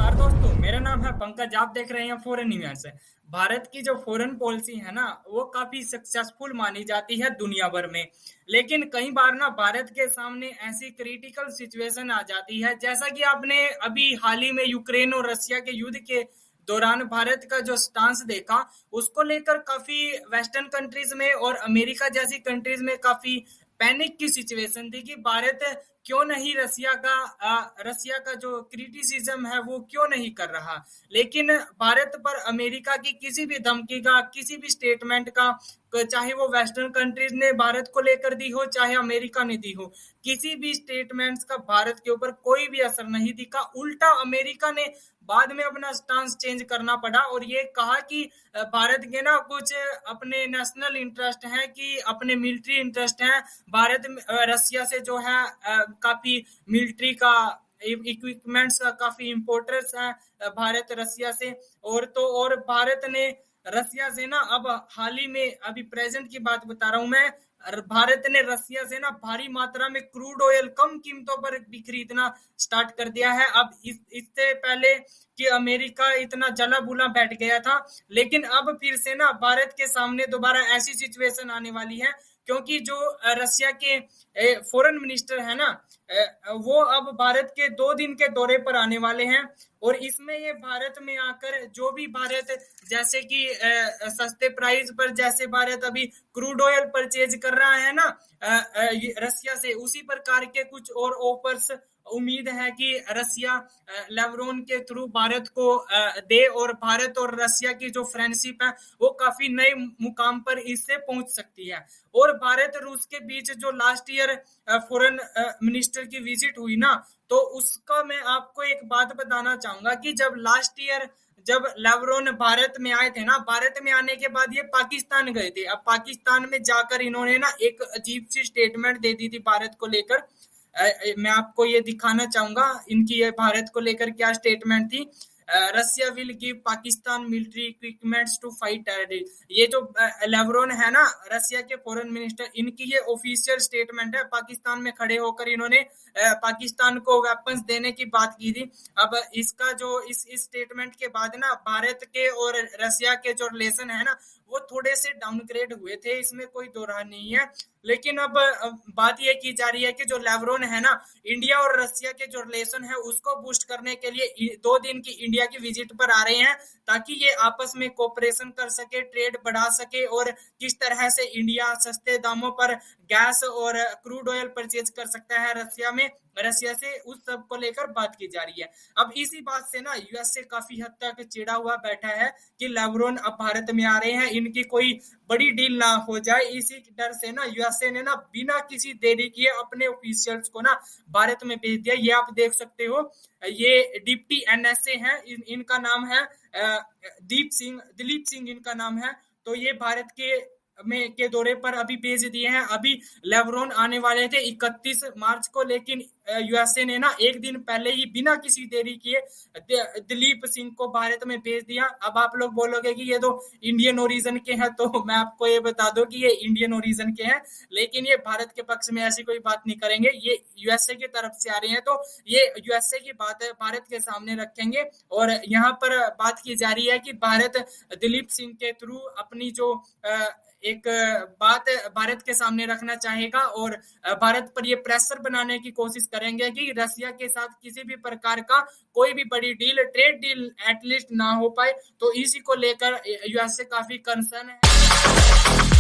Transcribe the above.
नमस्कार दोस्तों, मेरा नाम है पंकज। आप देख रहे हैं फॉरेन न्यूज़। भारत की जो फॉरेन पॉलिसी है ना, वो काफी सक्सेसफुल मानी जाती है दुनिया भर में। लेकिन कई बार ना भारत के सामने ऐसी क्रिटिकल सिचुएशन आ जाती है, जैसा कि आपने अभी हाल ही में यूक्रेन और रशिया के युद्ध के दौरान भारत का जो स्टांस देखा, उसको लेकर काफी वेस्टर्न कंट्रीज में और अमेरिका जैसी कंट्रीज में काफी पैनिक की सिचुएशन थी कि भारत क्यों नहीं रसिया का जो क्रिटिसिज्म है वो क्यों नहीं कर रहा। लेकिन भारत पर अमेरिका की किसी भी धमकी का, किसी भी स्टेटमेंट का, चाहे वो वेस्टर्न कंट्रीज ने भारत को लेकर दी हो, चाहे अमेरिका ने दी हो, किसी भी स्टेटमेंट्स का भारत के ऊपर कोई भी असर नहीं दिखा। उल्टा अमेरिका ने बाद में अपना स्टांस चेंज करना पड़ा और ये कहा कि भारत के ना कुछ अपने नेशनल इंटरेस्ट हैं, कि अपने मिलिट्री इंटरेस्ट हैं। रसिया से जो है काफी मिलिट्री का इक्विपमेंट्स का काफी इम्पोर्टर्स है भारत रसिया से। और भारत ने रसिया से ना अब हाल ही में, अभी प्रेजेंट की बात बता रहा हूं मैं, भारत ने रसिया से ना भारी मात्रा में क्रूड ऑयल कम कीमतों पर भी खरीदना स्टार्ट कर दिया है। अब इससे पहले कि अमेरिका इतना जला बुला बैठ गया था, लेकिन अब फिर से ना भारत के सामने दोबारा ऐसी सिचुएशन आने वाली है, क्योंकि जो रसिया के फॉरेन मिनिस्टर है ना, वो अब भारत के 2 दिन के दौरे पर आने वाले हैं। और इसमें ये भारत में आकर जो भी भारत, जैसे कि सस्ते प्राइस पर जैसे भारत अभी क्रूड ऑयल परचेज कर रहा है ना रसिया से, उसी प्रकार के कुछ और ऑफर्स उम्मीद है कि रसिया लेवरोन के थ्रू भारत को दे, और भारत और रसिया की जो फ्रेंडशिप है वो काफी नए मुकाम पर इससे पहुंच सकती है। और भारत रूस के बीच जो लास्ट ईयर फॉरेन मिनिस्टर की विजिट हुई ना, तो उसका मैं आपको एक बात बताना चाहूंगा कि जब लेवरोन भारत में आए थे ना, भारत में आने के बाद ये पाकिस्तान गए थे। अब पाकिस्तान में जाकर इन्होंने ना एक अजीब सी स्टेटमेंट दे दी थी भारत को लेकर। मैं आपको ये दिखाना चाहूंगा इनकी ये भारत को लेकर क्या स्टेटमेंट थी। Russia will give Pakistan military equipments to fight terrorism. ये जो लेवरोन है ना, रसिया के फॉरेन मिनिस्टर, इनकी ये ऑफिशियल स्टेटमेंट है। पाकिस्तान में खड़े होकर इन्होंने पाकिस्तान को वेपन्स देने की बात की थी। अब इसका जो इस स्टेटमेंट के बाद ना भारत के और रसिया के जो रिलेशन है ना, वो थोड़े से डाउनग्रेड हुए थे, इसमें कोई दो राय नहीं है। लेकिन अब बात ये की जा रही है कि जो लेवरोन है ना, इंडिया और रसिया के जो रिलेशन है उसको बूस्ट करने के लिए 2 दिन की इंडिया की विजिट पर आ रहे हैं, ताकि ये आपस में कोऑपरेशन कर सके, ट्रेड बढ़ा सके, और किस तरह से इंडिया सस्ते दामों पर गैस और क्रूड ऑयल परचेज कर सकता है रसिया से, उस सब को लेकर बात की जा रही है। अब इसी बात से ना यूएसए काफी हद तक चिढ़ा हुआ बैठा है कि लेवरोन अब भारत में आ रहे हैं, इनकी कोई बड़ी डील ना हो जाए। इसी डर से ना यूएसए ने ना बिना किसी देरी किए अपने ऑफिशियल्स को ना भारत में भेज दिया। ये आप देख सकते हो, ये डिप्टी एनएसए हैं, इनका नाम है दिलीप सिंह इनका नाम है। तो ये भारत के दौरे पर अभी भेज दिए हैं। अभी लेवरोन आने वाले थे 31 मार्च को, लेकिन यूएसए ने ना एक दिन पहले ही बिना किसी देरी किए दिलीप सिंह को भारत में भेज दिया। अब आप लोग बोलोगे कि ये तो इंडियन ओरिजिन के हैं, तो मैं आपको ये बता दूं कि ये इंडियन ओरिजिन के हैं, लेकिन ये भारत के पक्ष में ऐसी कोई बात नहीं करेंगे। ये यूएसए की तरफ से आ रहे हैं, तो ये यूएसए की बात है भारत के सामने रखेंगे। और यहाँ पर बात की जा रही है कि भारत दिलीप सिंह के थ्रू अपनी जो एक बात भारत के सामने रखना चाहेगा, और भारत पर ये प्रेशर बनाने की कोशिश करेंगे कि रसिया के साथ किसी भी प्रकार का कोई भी बड़ी डील, ट्रेड डील एटलीस्ट ना हो पाए। तो इसी को लेकर यूएसए काफी कंसर्न है।